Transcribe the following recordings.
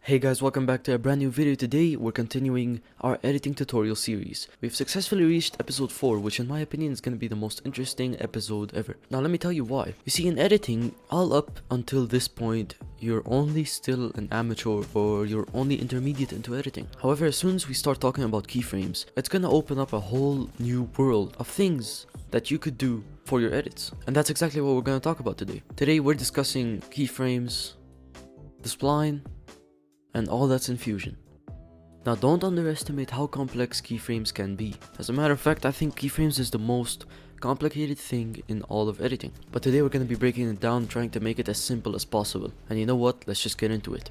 Hey guys, welcome back to a brand new video. Today we're continuing our editing tutorial series. We've successfully reached episode 4, which in my opinion is going to be the most interesting episode ever. Now let me tell you why. You see, in editing, all up until this point, you're only still an amateur or you're only intermediate into editing. However, as soon as we start talking about keyframes, it's going to open up a whole new world of things that you could do for your edits. And that's exactly what we're going to talk about today. Today we're discussing keyframes, the spline, and all that's in Fusion. Now don't underestimate how complex keyframes can be. As a matter of fact, I think keyframes is the most complicated thing in all of editing. But today we're going to be breaking it down, trying to make it as simple as possible. And you know what? Let's just get into it.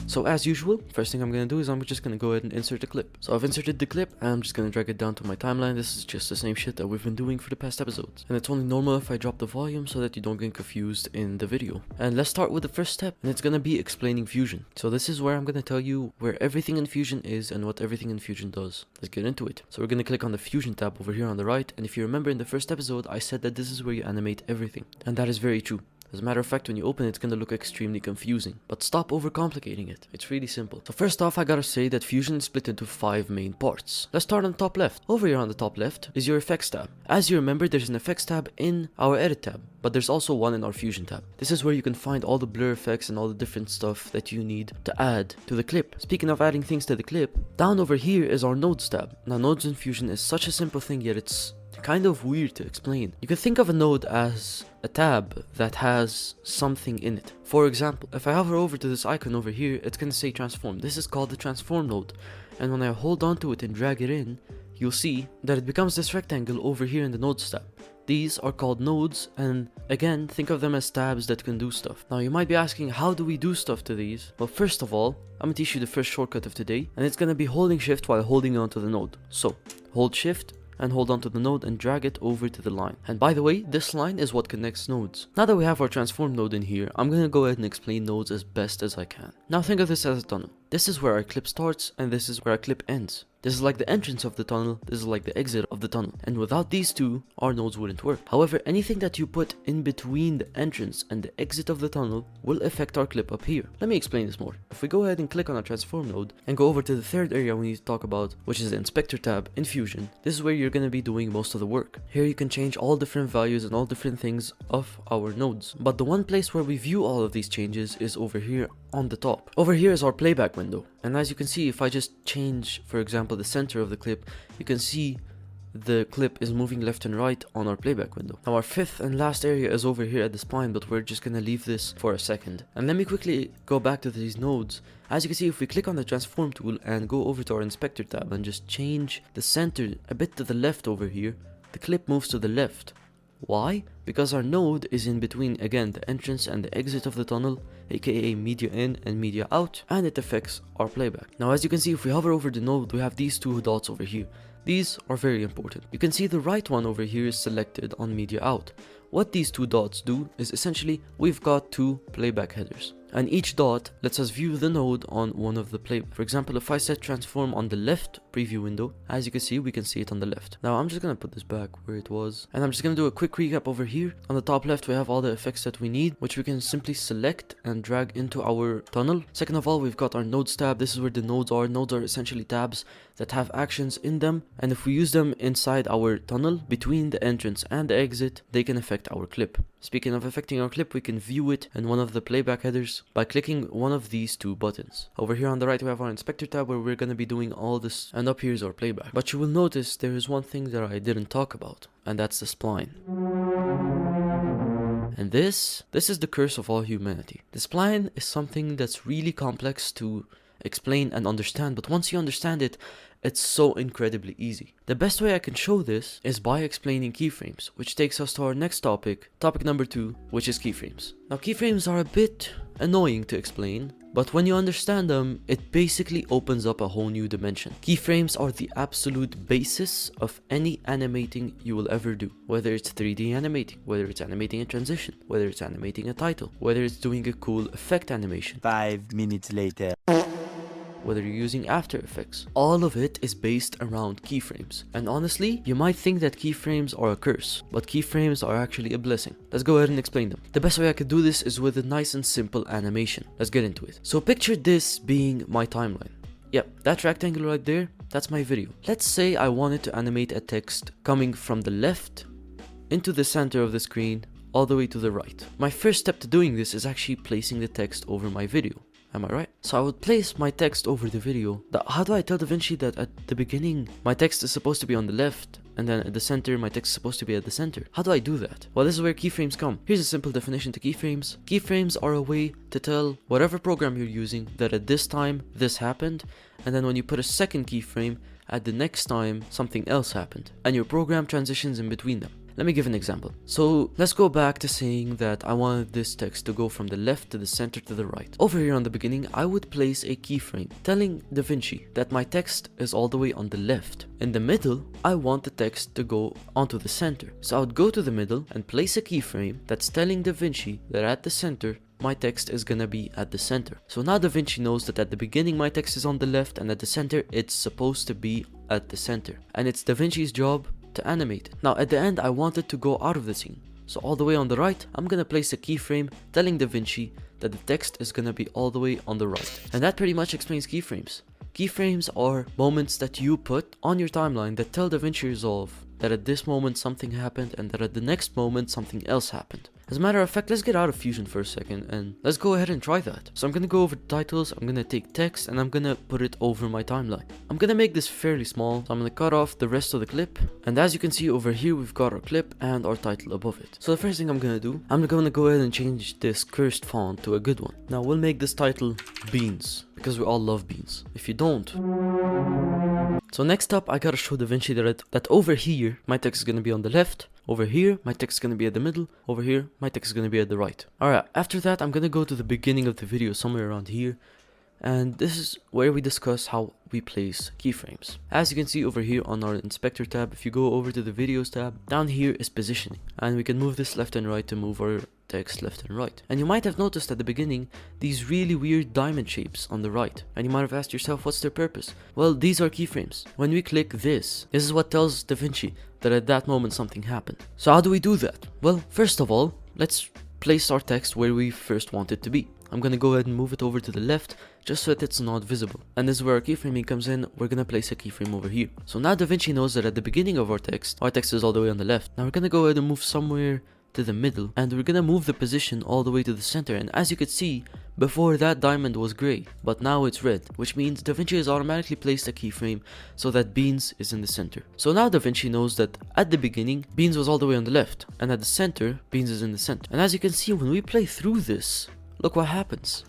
So as usual, first thing I'm going to do is I'm just going to go ahead and insert a clip. So I've inserted the clip and I'm just going to drag it down to my timeline. This is just the same shit that we've been doing for the past episodes. And it's only normal if I drop the volume so that you don't get confused in the video. And let's start with the first step, and it's going to be explaining Fusion. So this is where I'm going to tell you where everything in Fusion is and what everything in Fusion does. Let's get into it. So we're going to click on the Fusion tab over here on the right. And if you remember in the first episode, I said that this is where you animate everything. And that is very true. As a matter of fact, when you open it, it's going to look extremely confusing. But stop overcomplicating it. It's really simple. So first off, I gotta say that Fusion is split into 5 main parts. Let's start on the top left. Over here on the top left is your effects tab. As you remember, there's an effects tab in our edit tab, but there's also one in our Fusion tab. This is where you can find all the blur effects and all the different stuff that you need to add to the clip. Speaking of adding things to the clip, down over here is our nodes tab. Now nodes in Fusion is such a simple thing, yet it's kind of weird to explain. You can think of a node as a tab that has something in it. For example, if I hover over to this icon over here, it's going to say transform. This is called the transform node. And when I hold on to it and drag it in, you'll see that it becomes this rectangle over here in the nodes tab. These are called nodes, and again, think of them as tabs that can do stuff. Now you might be asking, how do we do stuff to these? Well, first of all, I'm going to teach you the first shortcut of today, and it's going to be holding shift while holding on to the node. So, hold shift and hold on to the node and drag it over to the line. And by the way, this line is what connects nodes. Now that we have our transform node in here, I'm going to go ahead and explain nodes as best as I can. Now think of this as a tunnel. This is where our clip starts and this is where our clip ends. This is like the entrance of the tunnel, this is like the exit of the tunnel. And without these two, our nodes wouldn't work. However, anything that you put in between the entrance and the exit of the tunnel will affect our clip up here. Let me explain this more. If we go ahead and click on our transform node and go over to the third area we need to talk about, which is the inspector tab in Fusion, this is where you're going to be doing most of the work. Here you can change all different values and all different things of our nodes. But the one place where we view all of these changes is over here on the top. Over here is our playback window. And as you can see, if I just change, for example, the center of the clip, you can see the clip is moving left and right on our playback window. Now our fifth and last area is over here at the spline, but we're just gonna leave this for a second. And let me quickly go back to these nodes. As you can see, if we click on the transform tool and go over to our inspector tab and just change the center a bit to the left over here, the clip moves to the left. Why? Because our node is in between, again, the entrance and the exit of the tunnel, aka media in and media out, and it affects our playback. Now as you can see, if we hover over the node, we have these two dots over here. These are very important. You can see the right one over here is selected on media out. What these two dots do is essentially we've got two playback headers. And each dot lets us view the node on one of the playback. For example, if I set transform on the left preview window, as you can see it on the left. Now I'm just gonna put this back where it was. And I'm just gonna do a quick recap over here. On the top left we have all the effects that we need, which we can simply select and drag into our tunnel. Second of all, we've got our nodes tab. This is where the nodes are. Nodes are essentially tabs that have actions in them. And if we use them inside our tunnel, between the entrance and the exit, they can affect our clip. Speaking of affecting our clip, we can view it in one of the playback headers by clicking one of these two buttons. Over here on the right we have our inspector tab where we're going to be doing all this, and up here is our playback. But you will notice there is one thing that I didn't talk about, and that's the spline. And this is the curse of all humanity. The spline is something that's really complex to explain and understand, but once you understand it, it's so incredibly easy. The best way I can show this is by explaining keyframes, which takes us to our next topic number 2, which is keyframes. Now keyframes are a bit annoying to explain, but when you understand them, it basically opens up a whole new dimension. Keyframes are the absolute basis of any animating you will ever do. Whether it's 3D animating, whether it's animating a transition, whether it's animating a title, whether it's doing a cool effect animation. 5 minutes later. whether you're using After Effects. All of it is based around keyframes. And honestly, you might think that keyframes are a curse, but keyframes are actually a blessing. Let's go ahead and explain them. The best way I could do this is with a nice and simple animation. Let's get into it. So picture this being my timeline. Yep, that rectangle right there, that's my video. Let's say I wanted to animate a text coming from the left into the center of the screen all the way to the right. My first step to doing this is actually placing the text over my video. Am I right? So I would place my text over the video. How do I tell DaVinci that at the beginning my text is supposed to be on the left, and then at the center my text is supposed to be at the center? How do I do that? Well, this is where keyframes come. Here's a simple definition to keyframes. Keyframes are a way to tell whatever program you're using that at this time this happened, and then when you put a second keyframe, at the next time something else happened, and your program transitions in between them. Let me give an example. So let's go back to saying that I wanted this text to go from the left to the center to the right. Over here on the beginning, I would place a keyframe telling DaVinci that my text is all the way on the left. In the middle, I want the text to go onto the center. So I would go to the middle and place a keyframe that's telling DaVinci that at the center, my text is gonna be at the center. So now DaVinci knows that at the beginning my text is on the left, and at the center it's supposed to be at the center. And it's DaVinci's job to animate it. Now at the end I want it to go out of the scene. So all the way on the right, I'm gonna place a keyframe telling DaVinci that the text is gonna be all the way on the right. And that pretty much explains keyframes. Keyframes are moments that you put on your timeline that tell DaVinci Resolve that at this moment something happened and that at the next moment something else happened. As a matter of fact, let's get out of Fusion for a second and let's go ahead and try that. So I'm gonna go over the titles, I'm gonna take text and I'm gonna put it over my timeline. I'm gonna make this fairly small, so I'm gonna cut off the rest of the clip. And as you can see over here, we've got our clip and our title above it. So the first thing I'm gonna do, I'm gonna go ahead and change this cursed font to a good one. Now we'll make this title Beans, because we all love beans. If you don't... So next up, I gotta show DaVinci that over here, my text is gonna be on the left. Over here, my text is gonna be at the middle. Over here, my text is gonna be at the right. Alright, after that, I'm gonna go to the beginning of the video, somewhere around here. And this is where we discuss how we place keyframes. As you can see over here on our inspector tab, if you go over to the videos tab, down here is positioning. And we can move this left and right to move our text left and right. And you might have noticed at the beginning these really weird diamond shapes on the right. And you might have asked yourself, what's their purpose? Well, these are keyframes. When we click this is what tells DaVinci that at that moment something happened. So how do we do that? Well, first of all, let's place our text where we first want it to be. I'm gonna go ahead and move it over to the left just so that it's not visible. And this is where our keyframing comes in. We're gonna place a keyframe over here. So now DaVinci knows that at the beginning of our text is all the way on the left. Now we're gonna go ahead and move somewhere to the middle, and we're gonna move the position all the way to the center. And as you could see, before that diamond was gray, but now it's red, which means DaVinci has automatically placed a keyframe so that Beans is in the center. So now DaVinci knows that at the beginning, Beans was all the way on the left, and at the center, Beans is in the center. And as you can see, when we play through this, look what happens.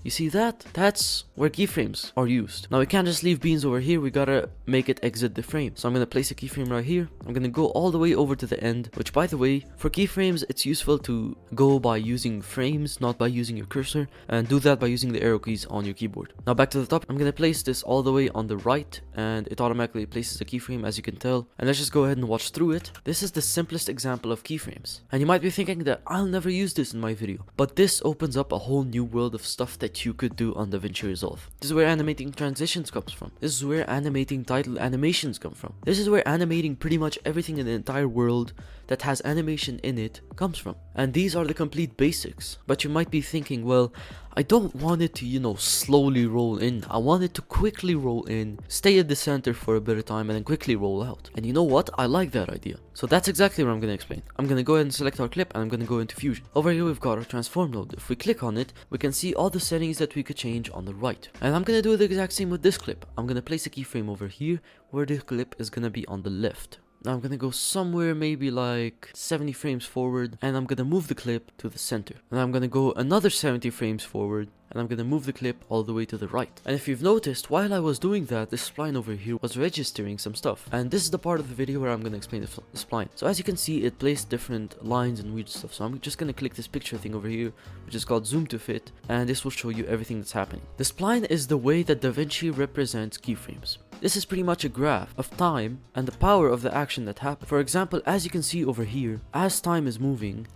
You see that? That's where keyframes are used. Now we can't just leave Beans over here, we gotta make it exit the frame. So I'm gonna place a keyframe right here. I'm gonna go all the way over to the end, which by the way, for keyframes, it's useful to go by using frames, not by using your cursor, and do that by using the arrow keys on your keyboard. Now back to the top, I'm gonna place this all the way on the right, and it automatically places a keyframe, as you can tell. And let's just go ahead and watch through it. This is the simplest example of keyframes. And you might be thinking that I'll never use this in my video, but this opens up a whole new world of stuff that you could do on DaVinci Resolve. This is where animating transitions comes from. This is where animating title animations come from. This is where animating pretty much everything in the entire world that has animation in it comes from. And these are the complete basics. But you might be thinking, well, I don't want it to, slowly roll in. I want it to quickly roll in, stay at the center for a bit of time, and then quickly roll out. And you know what? I like that idea. So that's exactly what I'm going to explain. I'm going to go ahead and select our clip, and I'm going to go into Fusion. Over here, we've got our transform node. If we click on it, we can see all the settings that we could change on the right. And I'm going to do the exact same with this clip. I'm going to place a keyframe over here, where the clip is going to be on the left. Now I'm gonna go somewhere maybe like 70 frames forward, and I'm gonna move the clip to the center. And I'm gonna go another 70 frames forward, and I'm gonna move the clip all the way to the right. And if you've noticed, while I was doing that, this spline over here was registering some stuff. And this is the part of the video where I'm gonna explain the spline. So as you can see, it placed different lines and weird stuff. So I'm just gonna click this picture thing over here, which is called zoom to fit, and this will show you everything that's happening. The spline is the way that DaVinci represents keyframes. This is pretty much a graph of time and the power of the action that happened. For example, as you can see over here, as time is moving,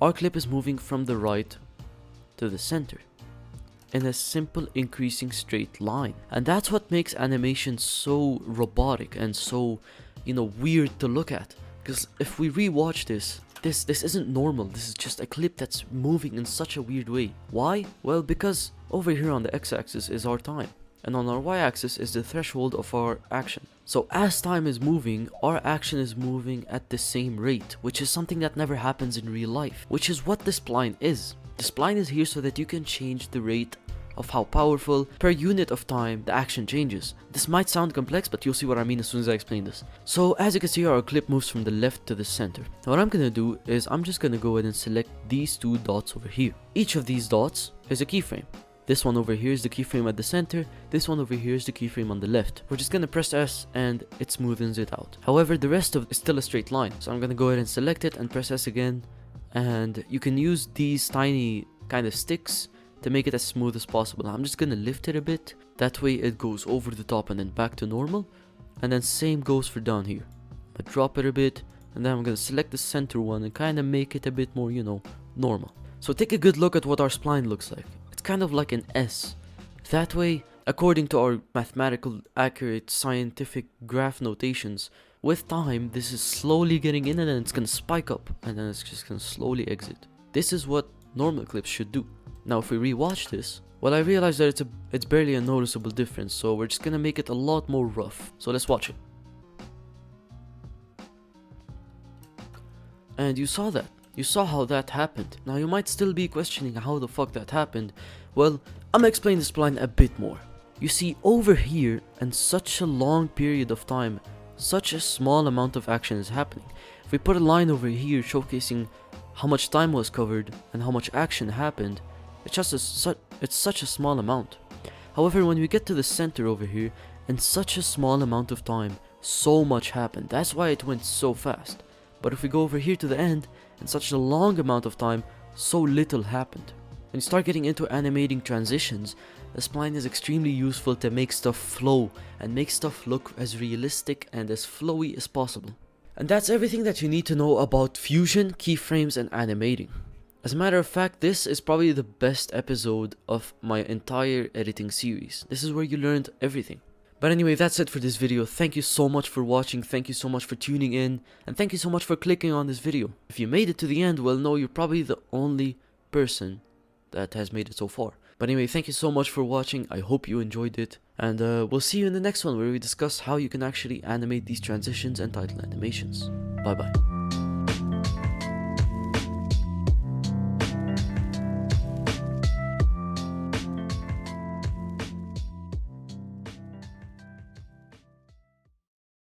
our clip is moving from the right to the center. in a simple increasing straight line. And that's what makes animation so robotic and so, weird to look at. Because if we rewatch this isn't normal. This is just a clip that's moving in such a weird way. Why? Well, because over here on the x-axis is our time, and on our y-axis is the threshold of our action. So as time is moving, our action is moving at the same rate, which is something that never happens in real life, which is what the spline is. The spline is here so that you can change the rate of how powerful per unit of time the action changes. This might sound complex, but you'll see what I mean as soon as I explain this. So as you can see, our clip moves from the left to the center. Now what I'm gonna do is I'm just gonna go ahead and select these two dots over here. Each of these dots is a keyframe. This one over here is the keyframe at the center, this one over here is the keyframe on the left. We're just gonna press S and it smoothens it out. However, the rest of it is still a straight line. So I'm gonna go ahead and select it and press S again, and you can use these tiny kind of sticks to make it as smooth as possible. I'm just gonna lift it a bit, that way it goes over the top and then back to normal, and then same goes for down here. I drop it a bit, and then I'm gonna select the center one and kind of make it a bit more, normal. So take a good look at what our spline looks like. It's kind of like an S. That way, according to our mathematical, accurate, scientific graph notations, with time, this is slowly getting in and then it's gonna spike up, and then it's just gonna slowly exit. This is what normal clips should do. Now if we rewatch this, well, I realized that it's barely a noticeable difference, so we're just gonna make it a lot more rough. So let's watch it. And you saw that. You saw how that happened. Now you might still be questioning how the fuck that happened. Well, I'm gonna explain the spline a bit more. You see, over here, in such a long period of time, such a small amount of action is happening. If we put a line over here showcasing how much time was covered and how much action happened, it's such a small amount. However, when we get to the center over here, in such a small amount of time, so much happened. That's why it went so fast. But if we go over here to the end, in such a long amount of time, so little happened. When you start getting into animating transitions, the spline is extremely useful to make stuff flow and make stuff look as realistic and as flowy as possible. And that's everything that you need to know about fusion, keyframes, and animating. As a matter of fact, this is probably the best episode of my entire editing series. This is where you learned everything. But anyway, that's it for this video. Thank you so much for watching, thank you so much for tuning in, and thank you so much for clicking on this video. If you made it to the end, well, no, you're probably the only person that has made it so far. But anyway, thank you so much for watching, I hope you enjoyed it, and we'll see you in the next one where we discuss how you can actually animate these transitions and title animations. Bye bye.